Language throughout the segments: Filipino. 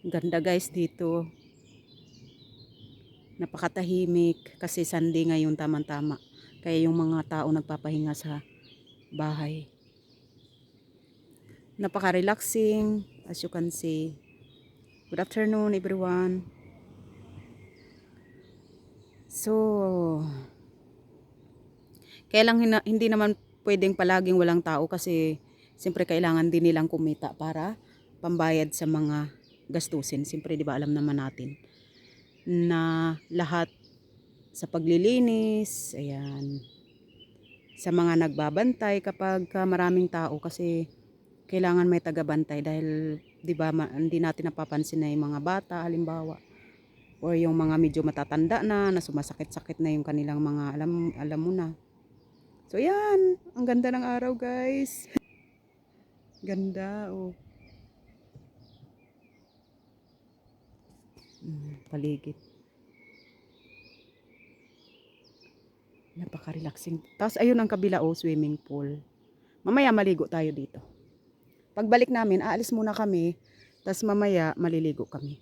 Ganda guys dito. Napakatahimik kasi Sunday ngayon tamang-tama. Kaya yung mga tao nagpapahinga sa bahay. Napaka-relaxing as you can see. Good afternoon everyone. So, kaya lang hindi naman pwedeng palaging walang tao kasi siyempre kailangan din nilang kumita para pambayad sa mga gastusin. Siyempre, di ba alam naman natin na lahat sa paglilinis, ayan, sa mga nagbabantay kapag maraming tao kasi kailangan may tagabantay dahil 'di ba hindi natin napapansin na yung mga bata halimbawa or yung mga medyo matatanda na sumasakit-sakit na yung kanilang mga alam mo na. So yan, ang ganda ng araw guys. Ganda oh. Paligid. Napaka-relaxing. Tapos ayun ang kabila oh, swimming pool. Mamaya maligo tayo dito. Pagbalik namin, aalis muna kami. Tapos mamaya maliligo kami.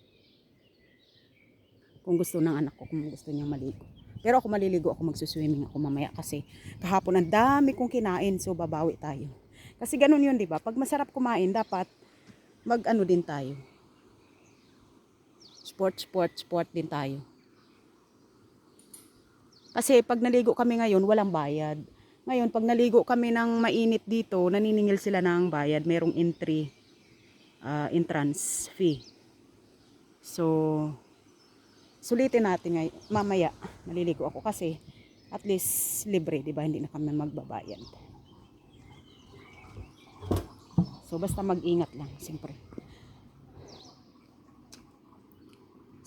Kung gusto ng anak ko, kung gusto niya maligo. Pero ako maliligo, ako magsuswimming ako mamaya kasi kahapon ang dami kong kinain, so babawi tayo. Kasi ganun yun, di ba? Pag masarap kumain, dapat mag-ano din tayo. Sport din tayo. Kasi pag naligo kami ngayon, walang bayad. Ngayon, pag naligo kami ng mainit dito, naniningil sila ng bayad. Merong entrance fee. So, sulitin natin ngayon. Mamaya, maliligo ako kasi at least libre, di ba? Hindi na kami magbabayad. So, basta mag-ingat lang, siyempre.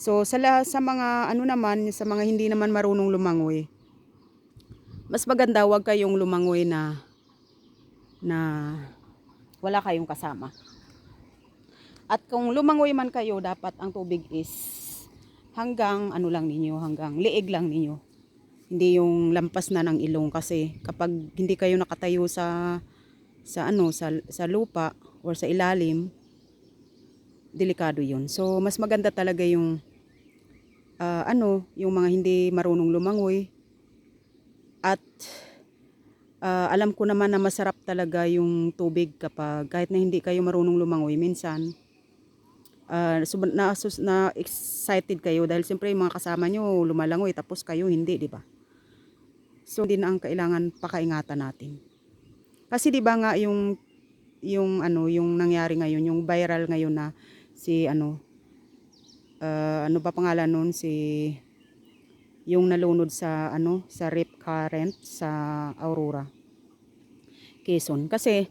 So, sa mga ano naman, sa mga hindi naman marunong lumangoy, mas maganda wag kayong lumangoy na wala kayong kasama. At kung lumangoy man kayo, dapat ang tubig is hanggang ano lang ninyo, hanggang leeg lang ninyo. Hindi yung lampas na ng ilong kasi kapag hindi kayo nakatayo sa lupa or sa ilalim, delikado 'yun. So mas maganda talaga yung yung mga hindi marunong lumangoy at alam ko naman na masarap talaga yung tubig kapag kahit na hindi kayo marunong lumangoy minsan na excited kayo dahil siyempre yung mga kasama nyo lumalangoy tapos kayo hindi, di ba? So hindi na ang kailangan pakaingatan natin. Kasi di ba nga yung nangyari ngayon, yung viral ngayon na si ano ba pangalan nun, yung nalunod sa rip current sa Aurora, Quezon. Kasi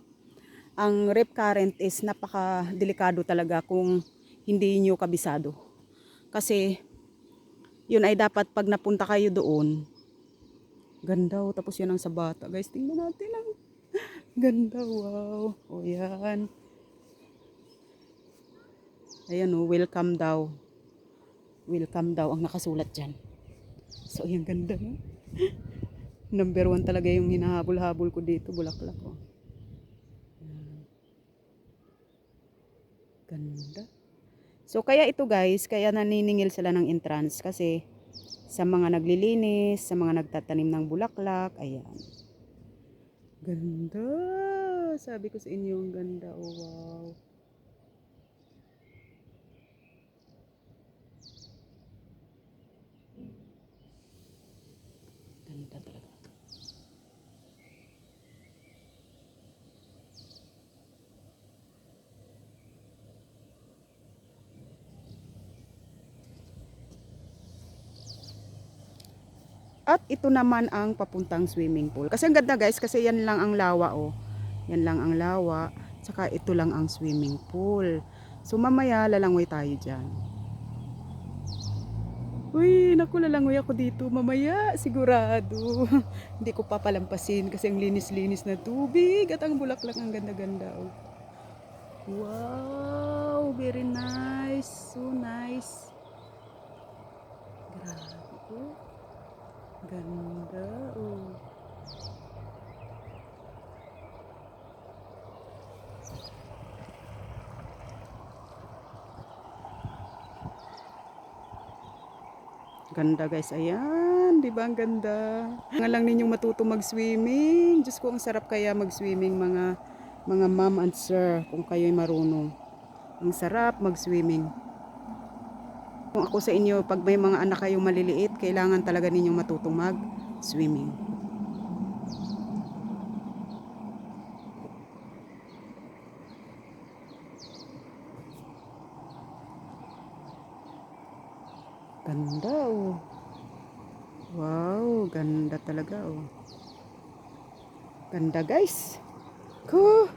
ang rip current is napaka-delikado talaga kung hindi niyo kabisado. Kasi yun ay dapat pag napunta kayo doon, ganda oh, tapos yun ang sa bata. Guys, tingnan natin ang ganda, wow. O yan. Ayan oh, welcome daw. Welcome daw ang nakasulat dyan. So, yung ganda no? Number 1 talaga yung hinahabol-habol ko dito, bulaklak oh. Ganda. So, kaya ito guys, kaya naniningil sila ng entrance kasi sa mga naglilinis, sa mga nagtatanim ng bulaklak, ayan. Ganda. Sabi ko sa inyo, ang ganda. Oh, wow. Ganda talaga. At ito naman ang papuntang swimming pool. Kasi ang ganda guys, kasi yan lang ang lawa oh. Yan lang ang lawa. Tsaka ito lang ang swimming pool. So mamaya lalangoy tayo dyan. Uy, naku, lalangoy ako dito mamaya, sigurado. Hindi ko papalampasin kasi ang linis-linis na tubig at ang bulaklak ang ganda-ganda oh. Wow, very nice. So nice. Grabe oh. Ganda oh. Ganda guys, ayan, di ba ang ganda? Nga lang ninyong matuto mag-swimming. Diyos ko, ang sarap kaya mag-swimming mga ma'am and sir kung kayo'y marunong. Ang sarap mag-swimming. Kung ako sa inyo, pag may mga anak kayong maliliit, kailangan talaga ninyong matutong mag-swimming. Ganda oh. Wow, ganda talaga oh. Ganda guys. Ko.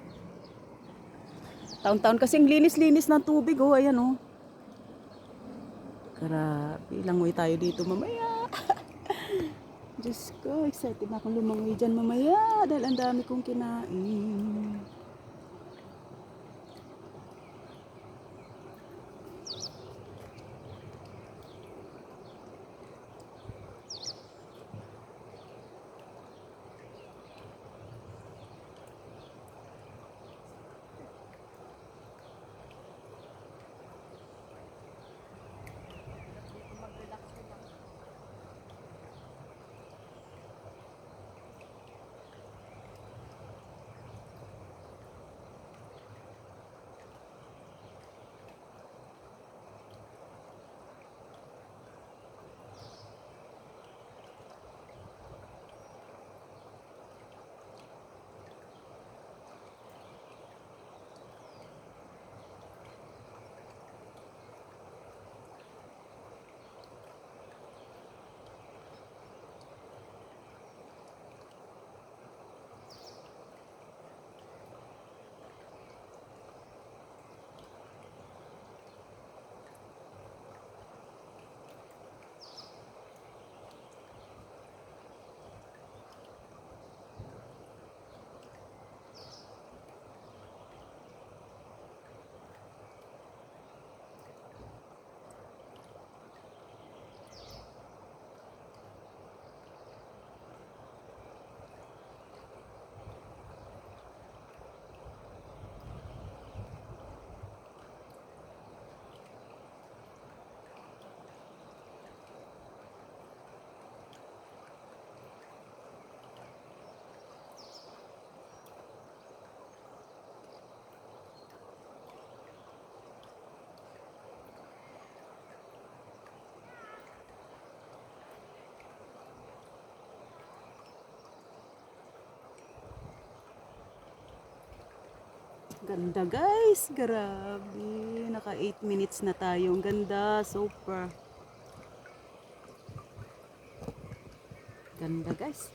Taon-taon kasing linis-linis ng tubig oh, ayan oh. Grabe, langoy tayo dito mamaya. Diyos ko, excited na akong lumangoy dyan mamaya dahil ang dami kong kinain. Ganda guys, grabe. Naka 8 minutes na tayo. Ang ganda, super. Ganda guys.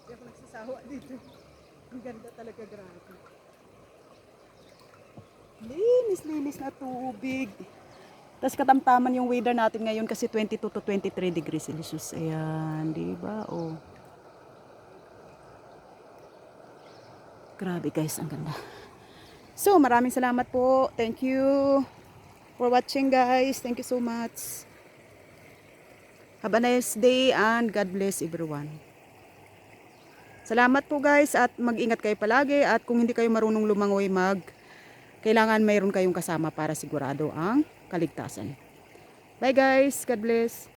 Hindi ako nagsasawa dito. Ang ganda talaga, grabe. Linis-linis na tubig. Tapos katamtaman yung weather natin ngayon kasi 22 to 23 degrees Celsius. Ayan, di ba? Oh. Grabe guys, ang ganda. So, maraming salamat po. Thank you for watching guys. Thank you so much. Have a nice day and God bless everyone. Salamat po guys at mag-ingat kayo palagi at kung hindi kayo marunong lumangoy kailangan mayroon kayong kasama para sigurado ang kaligtasan. Bye guys. God bless.